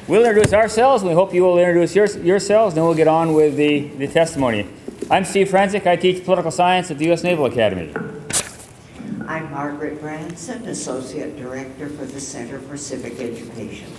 We'll introduce ourselves, and we hope you will introduce yourselves, and then we'll get on with the testimony. I'm Steve Franzik. I teach political science at the U.S. Naval Academy. I'm Margaret Branson, Associate Director for the Center for Civic Education.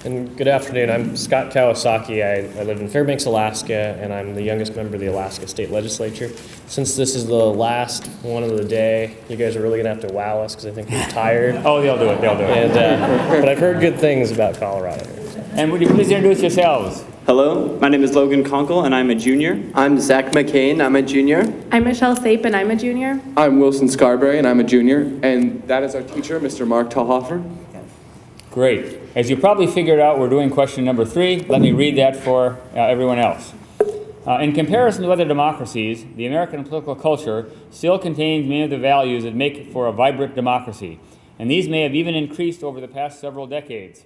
And good afternoon. I'm Scott Kawasaki. I live in Fairbanks, Alaska, and I'm the youngest member of the Alaska State Legislature. Since this is the last one of the day, you guys are really going to have to wow us because I think we're tired. Oh, they'll do it. They'll do it. And, but I've heard good things about Colorado. And would you please introduce yourselves? Hello, my name is Logan Conkle, and I'm a junior. I'm Zach McCain, I'm a junior. I'm Michelle Sape, and I'm a junior. I'm Wilson Scarberry, and I'm a junior. And that is our teacher, Mr. Mark Talhofer. Great. As you probably figured out, we're doing question number 3. Let me read that for everyone else. In comparison to other democracies, the American political culture still contains many of the values that make for a vibrant democracy, and these may have even increased over the past several decades.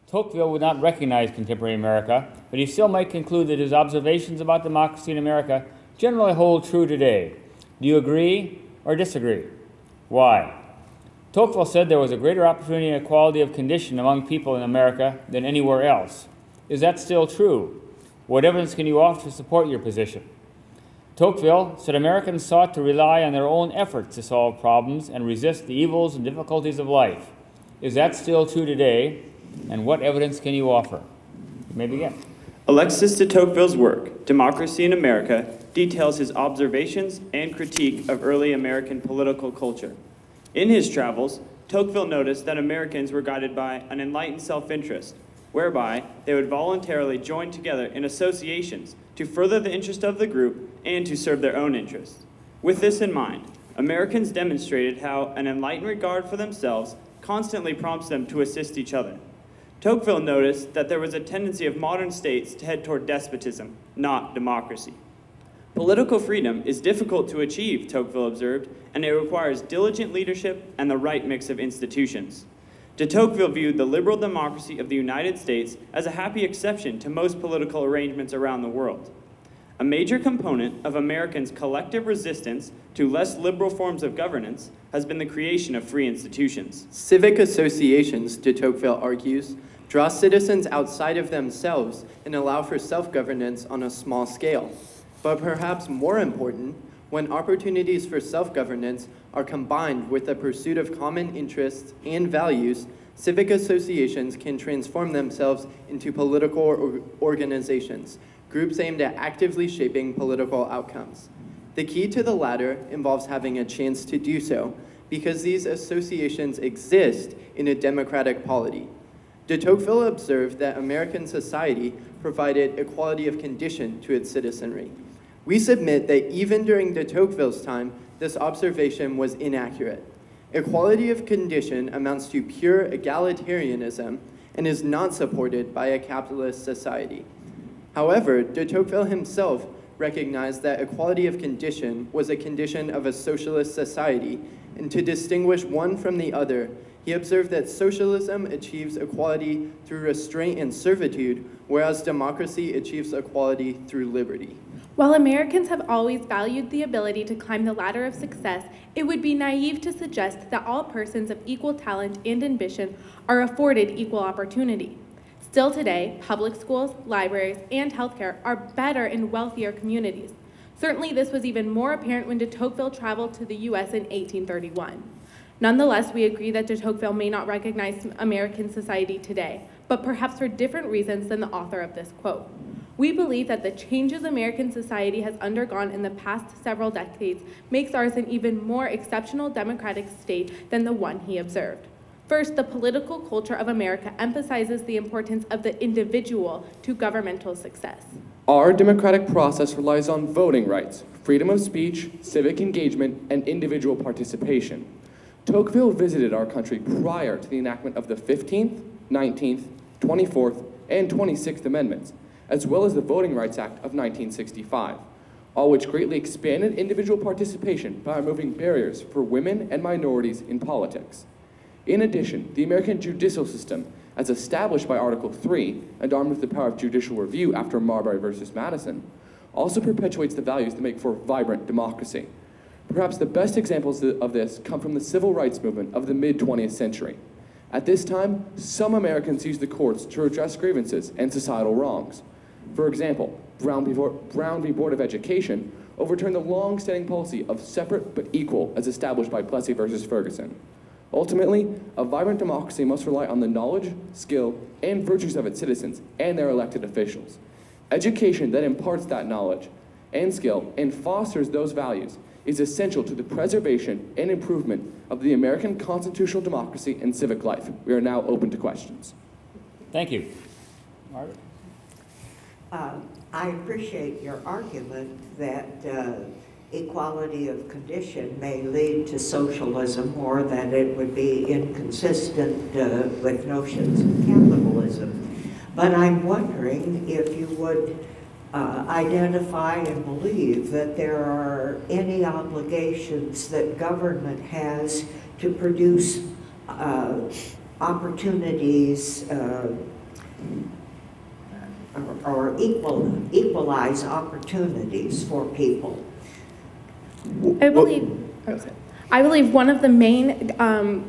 Tocqueville would not recognize contemporary America, but he still might conclude that his observations about democracy in America generally hold true today. Do you agree or disagree? Why? Tocqueville said there was a greater opportunity and equality of condition among people in America than anywhere else. Is that still true? What evidence can you offer to support your position? Tocqueville said Americans sought to rely on their own efforts to solve problems and resist the evils and difficulties of life. Is that still true today? And what evidence can you offer? You may begin. Alexis de Tocqueville's work, Democracy in America, details his observations and critique of early American political culture. In his travels, Tocqueville noticed that Americans were guided by an enlightened self-interest, whereby they would voluntarily join together in associations to further the interest of the group and to serve their own interests. With this in mind, Americans demonstrated how an enlightened regard for themselves constantly prompts them to assist each other. Tocqueville noticed that there was a tendency of modern states to head toward despotism, not democracy. Political freedom is difficult to achieve, Tocqueville observed, and it requires diligent leadership and the right mix of institutions. De Tocqueville viewed the liberal democracy of the United States as a happy exception to most political arrangements around the world. A major component of Americans' collective resistance to less liberal forms of governance has been the creation of free institutions. Civic associations, de Tocqueville argues, draw citizens outside of themselves and allow for self-governance on a small scale. But perhaps more important, when opportunities for self-governance are combined with the pursuit of common interests and values, civic associations can transform themselves into political organizations, groups aimed at actively shaping political outcomes. The key to the latter involves having a chance to do so, because these associations exist in a democratic polity. De Tocqueville observed that American society provided equality of condition to its citizenry. We submit that even during de Tocqueville's time, this observation was inaccurate. Equality of condition amounts to pure egalitarianism and is not supported by a capitalist society. However, de Tocqueville himself recognized that equality of condition was a condition of a socialist society, and to distinguish one from the other, he observed that socialism achieves equality through restraint and servitude, whereas democracy achieves equality through liberty. While Americans have always valued the ability to climb the ladder of success, it would be naive to suggest that all persons of equal talent and ambition are afforded equal opportunity. Still today, public schools, libraries, and healthcare are better in wealthier communities. Certainly, this was even more apparent when de Tocqueville traveled to the U.S. in 1831. Nonetheless, we agree that de Tocqueville may not recognize American society today, but perhaps for different reasons than the author of this quote. We believe that the changes American society has undergone in the past several decades makes ours an even more exceptional democratic state than the one he observed. First, the political culture of America emphasizes the importance of the individual to governmental success. Our democratic process relies on voting rights, freedom of speech, civic engagement, and individual participation. Tocqueville visited our country prior to the enactment of the 15th, 19th, 24th, and 26th Amendments, as well as the Voting Rights Act of 1965, all which greatly expanded individual participation by removing barriers for women and minorities in politics. In addition, the American judicial system, as established by Article 3 and armed with the power of judicial review after Marbury versus Madison, also perpetuates the values that make for vibrant democracy. Perhaps the best examples of this come from the civil rights movement of the mid-20th century. At this time, some Americans use the courts to redress grievances and societal wrongs. For example, Brown v. Board of Education overturned the long-standing policy of separate but equal as established by Plessy versus Ferguson. Ultimately, a vibrant democracy must rely on the knowledge, skill, and virtues of its citizens and their elected officials. Education that imparts that knowledge and skill and fosters those values is essential to the preservation and improvement of the American constitutional democracy and civic life. We are now open to questions. Thank you. Margaret? I appreciate your argument that equality of condition may lead to socialism, or that it would be inconsistent with notions of capitalism. But I'm wondering if you would identify and believe that there are any obligations that government has to produce opportunities or equalize opportunities for people. I believe one of the main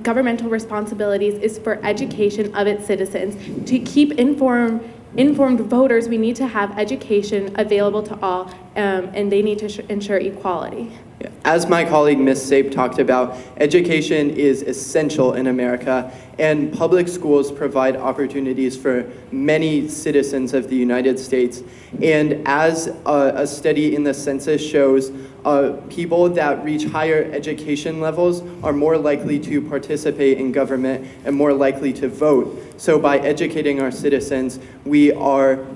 governmental responsibilities is for education of its citizens. To keep informed voters, we need to have education available to all, and they need to ensure equality. As my colleague Ms. Sape talked about, education is essential in America, and public schools provide opportunities for many citizens of the United States. And as a study in the census shows, people that reach higher education levels are more likely to participate in government and more likely to vote. So by educating our citizens, we are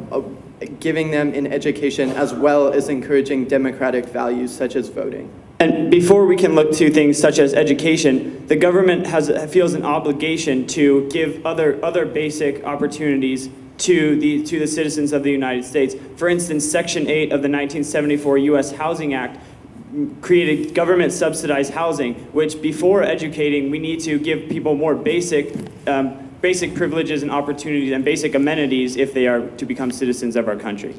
giving them an education as well as encouraging democratic values such as voting. And before we can look to things such as education, the government feels an obligation to give other basic opportunities to the citizens of the United States. For instance, Section 8 of the 1974 U.S. Housing Act created government subsidized housing, which before educating, we need to give people more basic privileges and opportunities and basic amenities if they are to become citizens of our country.